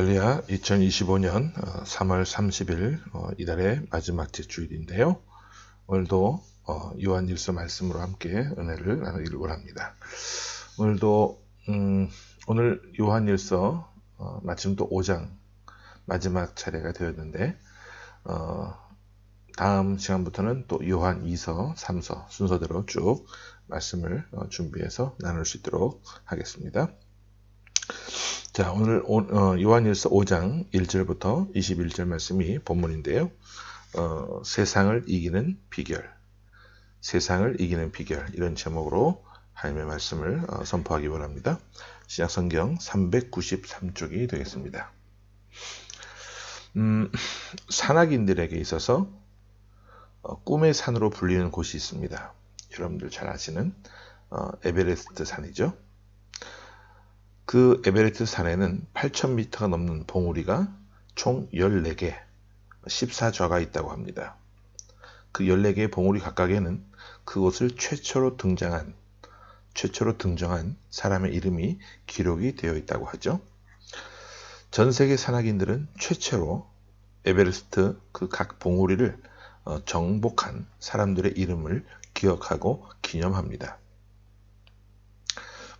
할렐루야. 2025년 3월 30일 이달의 마지막 주일인데요. 오늘도 요한일서 말씀으로 함께 은혜를 나누기를 원합니다. 오늘도 오늘 요한일서 마침 또 5장 마지막 차례가 되었는데 다음 시간부터는 또 요한 2서, 3서 순서대로 쭉 말씀을 준비해서 나눌 수 있도록 하겠습니다. 자, 오늘 요한일서 5장 1절부터 21절 말씀이 본문인데요. 세상을 이기는 비결, 세상을 이기는 비결, 이런 제목으로 하나님의 말씀을 선포하기 원합니다. 신약성경 393쪽이 되겠습니다. 산악인들에게 있어서 꿈의 산으로 불리는 곳이 있습니다. 여러분들 잘 아시는 에베레스트 산이죠. 그 에베레스트 산에는 8,000m가 넘는 봉우리가 총 14개, 14좌가 있다고 합니다. 그 14개의 봉우리 각각에는 그곳을 최초로 등장한 사람의 이름이 기록이 되어 있다고 하죠. 전 세계 산악인들은 최초로 에베레스트 그 각 봉우리를 정복한 사람들의 이름을 기억하고 기념합니다.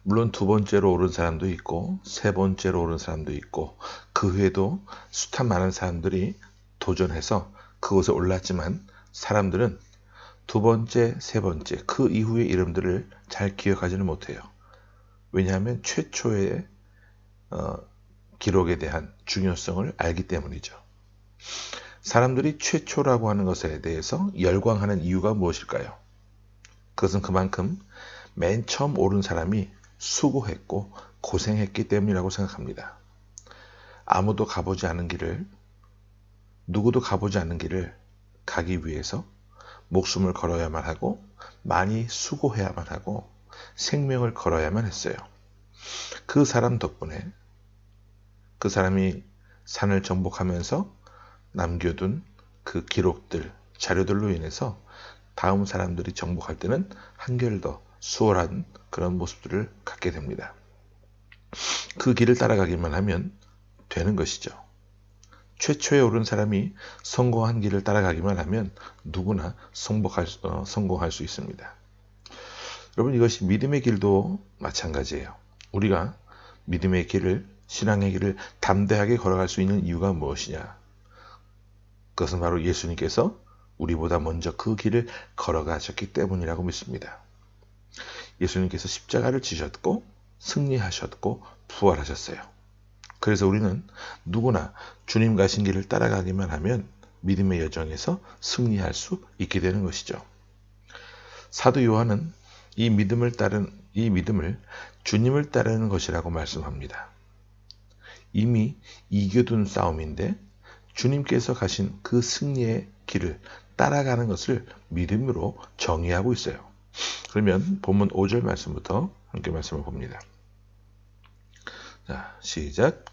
물론 두 번째로 오른 사람도 있고 세 번째로 오른 사람도 있고 그 후에도 숱한 많은 사람들이 도전해서 그곳에 올랐지만 사람들은 두 번째, 세 번째 그 이후의 이름들을 잘 기억하지는 못해요. 왜냐하면 최초의 기록에 대한 중요성을 알기 때문이죠. 사람들이 최초라고 하는 것에 대해서 열광하는 이유가 무엇일까요? 그것은 그만큼 맨 처음 오른 사람이 수고했고 고생했기 때문이라고 생각합니다. 누구도 가보지 않은 길을 가기 위해서 목숨을 걸어야만 하고 많이 수고해야만 하고 생명을 걸어야만 했어요. 그 사람 덕분에 그 사람이 산을 정복하면서 남겨둔 그 기록들, 자료들로 인해서 다음 사람들이 정복할 때는 한결 더 수월한 그런 모습들을 갖게 됩니다. 그 길을 따라가기만 하면 되는 것이죠. 최초에 오른 사람이 성공한 길을 따라가기만 하면 누구나 성공할 수 있습니다. 여러분, 이것이 믿음의 길도 마찬가지예요. 우리가 믿음의 길을, 신앙의 길을 담대하게 걸어갈 수 있는 이유가 무엇이냐? 그것은 바로 예수님께서 우리보다 먼저 그 길을 걸어가셨기 때문이라고 믿습니다. 예수님께서 십자가를 지셨고 승리하셨고 부활하셨어요. 그래서 우리는 누구나 주님 가신 길을 따라가기만 하면 믿음의 여정에서 승리할 수 있게 되는 것이죠. 사도 요한은 이 믿음을 주님을 따르는 것이라고 말씀합니다. 이미 이겨둔 싸움인데 주님께서 가신 그 승리의 길을 따라가는 것을 믿음으로 정의하고 있어요. 그러면 본문 5절 말씀부터 함께 말씀을 봅니다. 자, 시작.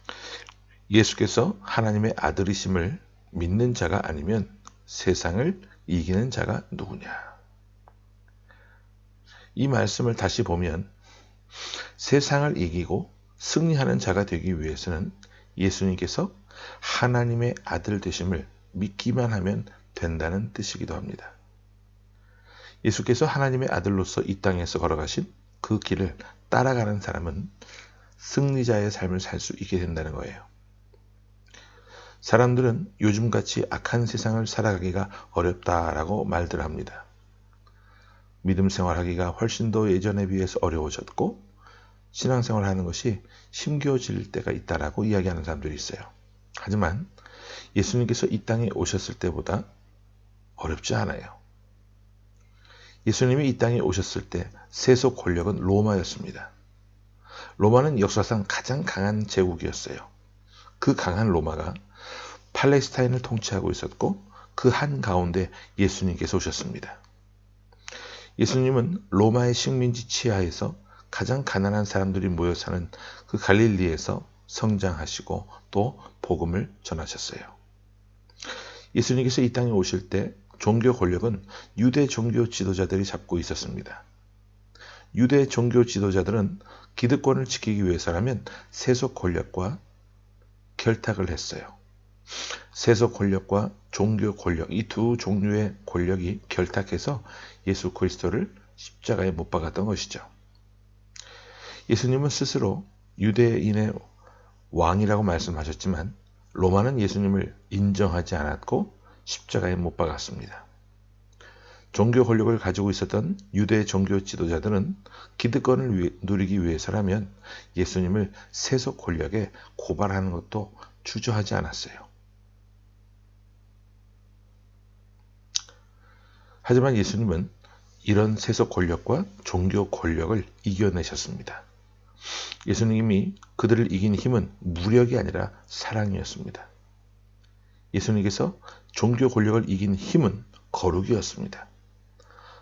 예수께서 하나님의 아들이심을 믿는 자가 아니면 세상을 이기는 자가 누구냐? 이 말씀을 다시 보면 세상을 이기고 승리하는 자가 되기 위해서는 예수님께서 하나님의 아들 되심을 믿기만 하면 된다는 뜻이기도 합니다. 예수께서 하나님의 아들로서 이 땅에서 걸어가신 그 길을 따라가는 사람은 승리자의 삶을 살 수 있게 된다는 거예요. 사람들은 요즘같이 악한 세상을 살아가기가 어렵다라고 말들 합니다. 믿음 생활하기가 훨씬 더 예전에 비해서 어려워졌고 신앙생활을 하는 것이 힘겨워질 때가 있다라고 이야기하는 사람들이 있어요. 하지만 예수님께서 이 땅에 오셨을 때보다 어렵지 않아요. 예수님이 이 땅에 오셨을 때 세속 권력은 로마였습니다. 로마는 역사상 가장 강한 제국이었어요. 그 강한 로마가 팔레스타인을 통치하고 있었고 그 한가운데 예수님께서 오셨습니다. 예수님은 로마의 식민지 치하에서 가장 가난한 사람들이 모여 사는 그 갈릴리에서 성장하시고 또 복음을 전하셨어요. 예수님께서 이 땅에 오실 때 종교 권력은 유대 종교 지도자들이 잡고 있었습니다. 유대 종교 지도자들은 기득권을 지키기 위해서라면 세속 권력과 결탁을 했어요. 세속 권력과 종교 권력, 이 두 종류의 권력이 결탁해서 예수 그리스도를 십자가에 못 박았던 것이죠. 예수님은 스스로 유대인의 왕이라고 말씀하셨지만 로마는 예수님을 인정하지 않았고 십자가에 못 박았습니다. 종교 권력을 가지고 있었던 유대 종교 지도자들은 기득권을 누리기 위해서라면 예수님을 세속 권력에 고발하는 것도 주저하지 않았어요. 하지만 예수님은 이런 세속 권력과 종교 권력을 이겨내셨습니다. 예수님이 그들을 이긴 힘은 무력이 아니라 사랑이었습니다. 예수님께서 종교 권력을 이긴 힘은 거룩이었습니다.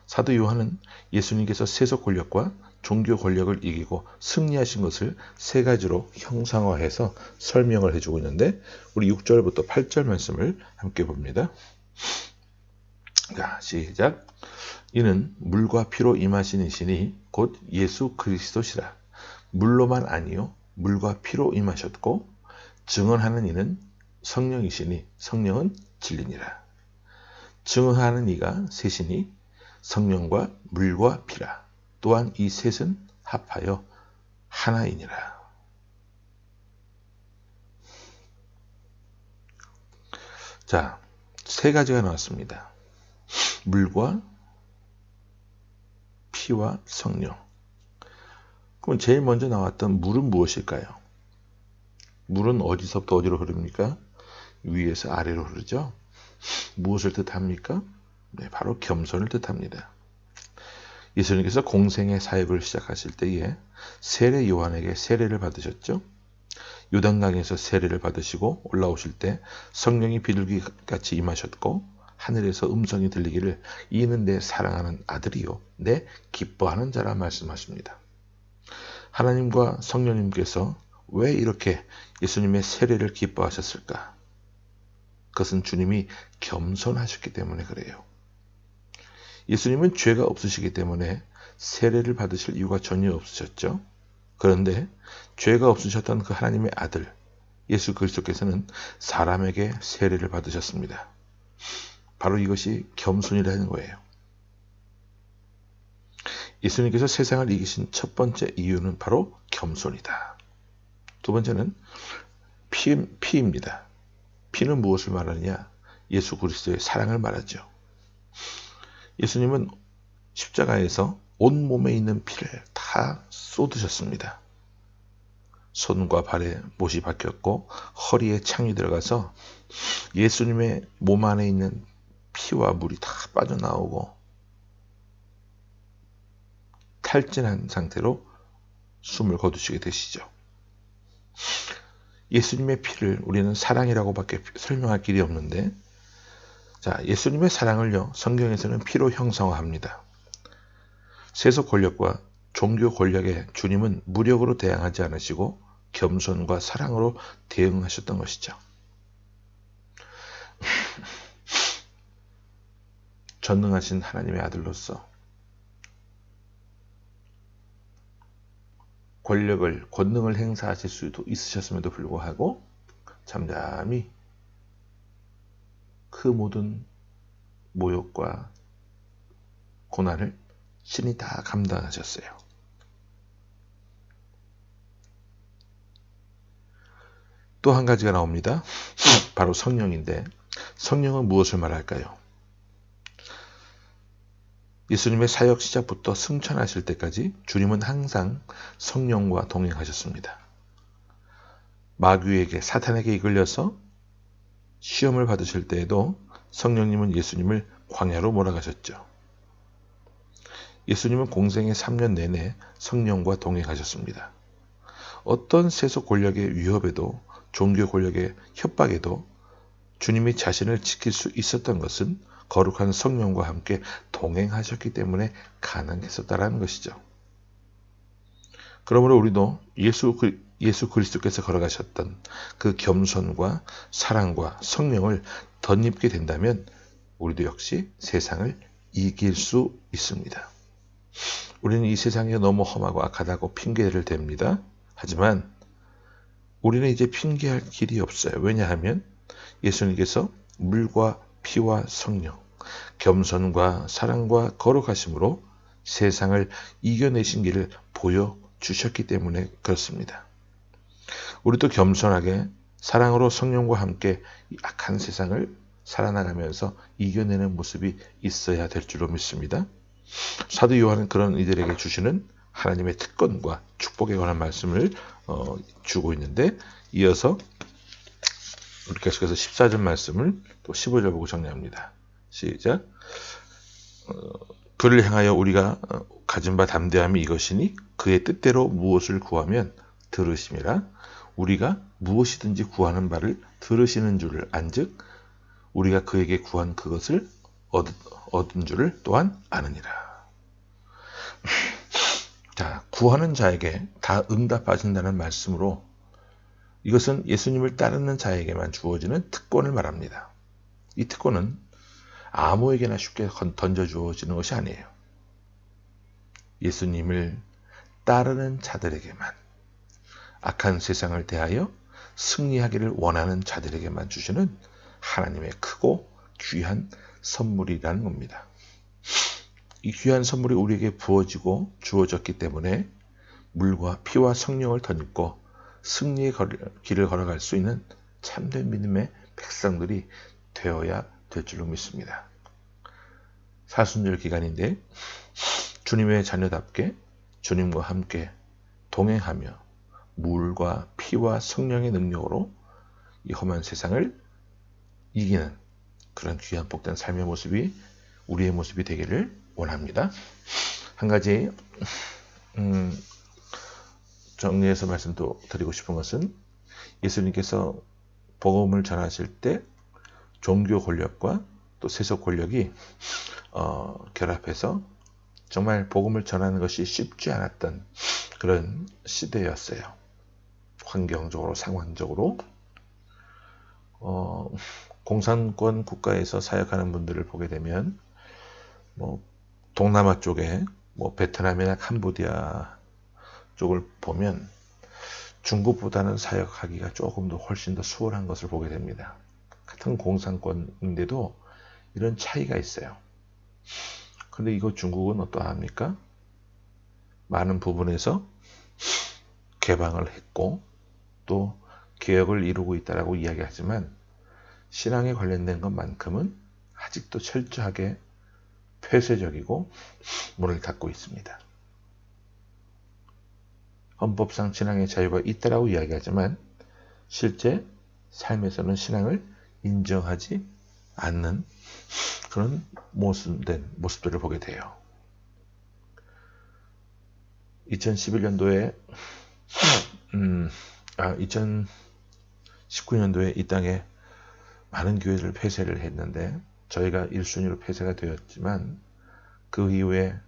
사도 요한은 예수님께서 세속 권력과 종교 권력을 이기고 승리하신 것을 세 가지로 형상화해서 설명을 해주고 있는데 우리 6절부터 8절 말씀을 함께 봅니다. 자, 시작. 이는 물과 피로 임하신 이시니 곧 예수 그리스도시라. 물로만 아니요 물과 피로 임하셨고 증언하는 이는 성령이시니 성령은 진리니라. 증언하는 이가 셋이니 성령과 물과 피라. 또한 이 셋은 합하여 하나이니라. 자, 세 가지가 나왔습니다. 물과 피와 성령. 그럼 제일 먼저 나왔던 물은 무엇일까요? 물은 어디서부터 어디로 흐릅니까? 위에서 아래로 흐르죠. 무엇을 뜻합니까? 네, 바로 겸손을 뜻합니다. 예수님께서 공생의 사역을 시작하실 때에 세례 요한에게 세례를 받으셨죠. 요단강에서 세례를 받으시고 올라오실 때 성령이 비둘기같이 임하셨고 하늘에서 음성이 들리기를 이는 내 사랑하는 아들이요 내 기뻐하는 자라 말씀하십니다. 하나님과 성령님께서 왜 이렇게 예수님의 세례를 기뻐하셨을까? 그것은 주님이 겸손하셨기 때문에 그래요. 예수님은 죄가 없으시기 때문에 세례를 받으실 이유가 전혀 없으셨죠. 그런데 죄가 없으셨던 그 하나님의 아들 예수 그리스도께서는 사람에게 세례를 받으셨습니다. 바로 이것이 겸손이라는 거예요. 예수님께서 세상을 이기신 첫 번째 이유는 바로 겸손이다. 두 번째는 피입니다. 피는 무엇을 말하느냐? 예수 그리스도의 사랑을 말하죠. 예수님은 십자가에서 온몸에 있는 피를 다 쏟으셨습니다. 손과 발에 못이 박혔고 허리에 창이 들어가서 예수님의 몸 안에 있는 피와 물이 다 빠져나오고 탈진한 상태로 숨을 거두시게 되시죠. 예수님의 피를 우리는 사랑이라고밖에 설명할 길이 없는데, 자, 예수님의 사랑을요 성경에서는 피로 형상화합니다. 세속 권력과 종교 권력에 주님은 무력으로 대항하지 않으시고 겸손과 사랑으로 대응하셨던 것이죠. 전능하신 하나님의 아들로서 권능을 행사하실 수도 있으셨음에도 불구하고 잠잠히 그 모든 모욕과 고난을 신이 다 감당하셨어요. 또 한 가지가 나옵니다. 바로 성령인데 성령은 무엇을 말할까요? 예수님의 사역 시작부터 승천하실 때까지 주님은 항상 성령과 동행하셨습니다. 마귀에게 사탄에게 이끌려서 시험을 받으실 때에도 성령님은 예수님을 광야로 몰아가셨죠. 예수님은 공생의 3년 내내 성령과 동행하셨습니다. 어떤 세속 권력의 위협에도 종교 권력의 협박에도 주님이 자신을 지킬 수 있었던 것은 거룩한 성령과 함께 동행하셨기 때문에 가능했었다라는 것이죠. 그러므로 우리도 예수 그리스도께서 걸어가셨던 그 겸손과 사랑과 성령을 덧입게 된다면 우리도 역시 세상을 이길 수 있습니다. 우리는 이 세상이 너무 험하고 악하다고 핑계를 댑니다. 하지만 우리는 이제 핑계할 길이 없어요. 왜냐하면 예수님께서 물과 피와 성령, 겸손과 사랑과 거룩하심으로 세상을 이겨내신 길을 보여주셨기 때문에 그렇습니다. 우리도 겸손하게 사랑으로 성령과 함께 이 악한 세상을 살아나가면서 이겨내는 모습이 있어야 될 줄로 믿습니다. 사도 요한은 그런 이들에게 주시는 하나님의 특권과 축복에 관한 말씀을 주고 있는데, 이어서 우리 계속해서 14절 말씀을 또 15절 보고 정리합니다. 시작. 그를 향하여 우리가 가진 바 담대함이 이것이니 그의 뜻대로 무엇을 구하면 들으심이라. 우리가 무엇이든지 구하는 바를 들으시는 줄을 안즉 우리가 그에게 구한 그것을 얻은 줄을 또한 아느니라. 자, 구하는 자에게 다 응답하신다는 말씀으로 이것은 예수님을 따르는 자에게만 주어지는 특권을 말합니다. 이 특권은 아무에게나 쉽게 던져 주어지는 것이 아니에요. 예수님을 따르는 자들에게만, 악한 세상을 대하여 승리하기를 원하는 자들에게만 주시는 하나님의 크고 귀한 선물이라는 겁니다. 이 귀한 선물이 우리에게 부어지고 주어졌기 때문에 물과 피와 성령을 덧입고 승리의 길을 걸어갈 수 있는 참된 믿음의 백성들이 되어야 될 줄로 믿습니다. 사순절 기간인데 주님의 자녀답게 주님과 함께 동행하며 물과 피와 성령의 능력으로 이 험한 세상을 이기는 그런 귀한 복된 삶의 모습이 우리의 모습이 되기를 원합니다. 한 가지 정리해서 말씀도 드리고 싶은 것은, 예수님께서 복음을 전하실 때 종교 권력과 또 세속 권력이 결합해서 정말 복음을 전하는 것이 쉽지 않았던 그런 시대였어요. 환경적으로, 상황적으로. 공산권 국가에서 사역하는 분들을 보게 되면 동남아 쪽에 베트남이나 캄보디아 쪽을 보면 중국보다는 사역하기가 조금 더 훨씬 더 수월한 것을 보게 됩니다. 같은 공산권인데도 이런 차이가 있어요. 그런데 이거 중국은 어떠합니까? 많은 부분에서 개방을 했고 또 개혁을 이루고 있다라고 이야기하지만 신앙에 관련된 것만큼은 아직도 철저하게 폐쇄적이고 문을 닫고 있습니다. 헌법상 신앙의 자유가 있다라고 이야기하지만 실제 삶에서는 신앙을 인정하지 않는 그런 모습들을 보게 돼요. 2019년도에 이 땅에 많은 교회를 폐쇄를 했는데 저희가 1순위로 폐쇄가 되었지만 그 이후에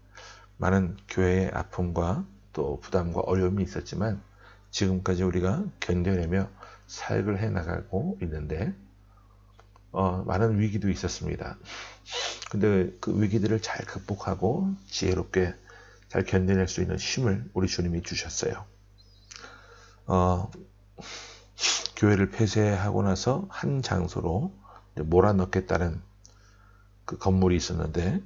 많은 교회의 아픔과 또 부담과 어려움이 있었지만 지금까지 우리가 견뎌내며 사역을 해나가고 있는데 많은 위기도 있었습니다. 근데 그 위기들을 잘 극복하고 지혜롭게 잘 견뎌낼 수 있는 힘을 우리 주님이 주셨어요. 교회를 폐쇄하고 나서 한 장소로 몰아넣겠다는 그 건물이 있었는데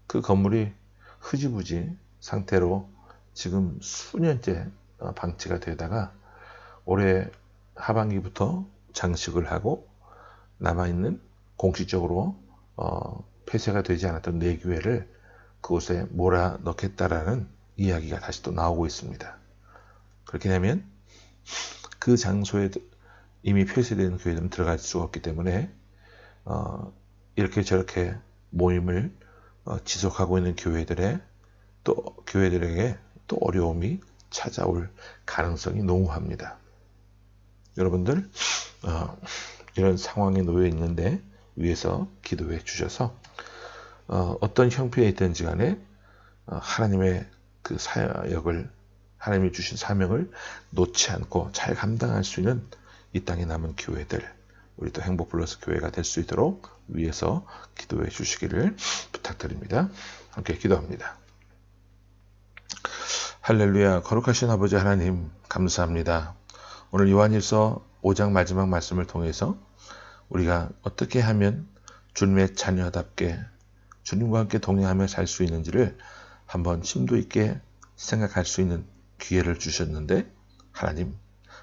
그 건물이 흐지부지 상태로 지금 수년째 방치가 되다가 올해 하반기부터 장식을 하고 남아있는 공식적으로 폐쇄가 되지 않았던 4교회를 그곳에 몰아넣겠다라는 이야기가 다시 또 나오고 있습니다. 그렇게 되면 그 장소에 이미 폐쇄된 교회들은 들어갈 수가 없기 때문에 이렇게 저렇게 모임을 지속하고 있는 교회들에게 또 어려움이 찾아올 가능성이 농후합니다. 여러분들 이런 상황에 놓여 있는데 위에서 기도해 주셔서 어떤 형편에 있든지 간에 하나님의 그 사역을, 하나님이 주신 사명을 놓지 않고 잘 감당할 수 있는 이 땅에 남은 교회들, 우리 또 행복플러스 교회가 될 수 있도록 위에서 기도해 주시기를 부탁드립니다. 함께 기도합니다. 할렐루야. 거룩하신 아버지 하나님 감사합니다. 오늘 요한일서 5장 마지막 말씀을 통해서 우리가 어떻게 하면 주님의 자녀답게 주님과 함께 동행하며 살 수 있는지를 한번 심도 있게 생각할 수 있는 기회를 주셨는데, 하나님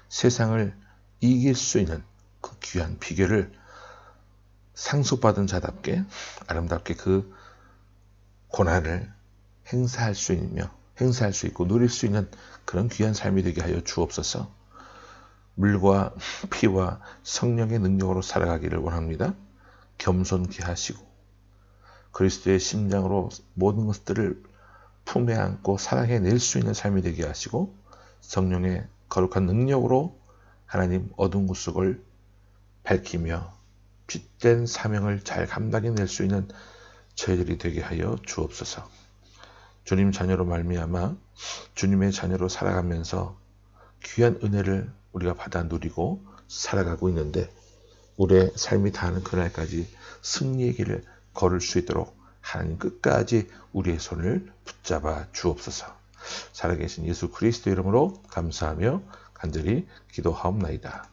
세상을 이길 수 있는 그 귀한 비결을 상속받은 자답게 아름답게 그 고난을 행사할 수 있고 누릴 수 있는 그런 귀한 삶이 되게 하여 주옵소서. 물과 피와 성령의 능력으로 살아가기를 원합니다. 겸손케 하시고 그리스도의 심장으로 모든 것들을 품에 안고 사랑해낼 수 있는 삶이 되게 하시고, 성령의 거룩한 능력으로 하나님 어두운 구석을 밝히며 빛된 사명을 잘 감당해낼 수 있는 저희들이 되게 하여 주옵소서. 주님 자녀로 말미암아 주님의 자녀로 살아가면서 귀한 은혜를 우리가 받아 누리고 살아가고 있는데, 우리의 삶이 다하는 그날까지 승리의 길을 걸을 수 있도록 하나님 끝까지 우리의 손을 붙잡아 주옵소서. 살아계신 예수 그리스도 이름으로 감사하며 간절히 기도하옵나이다.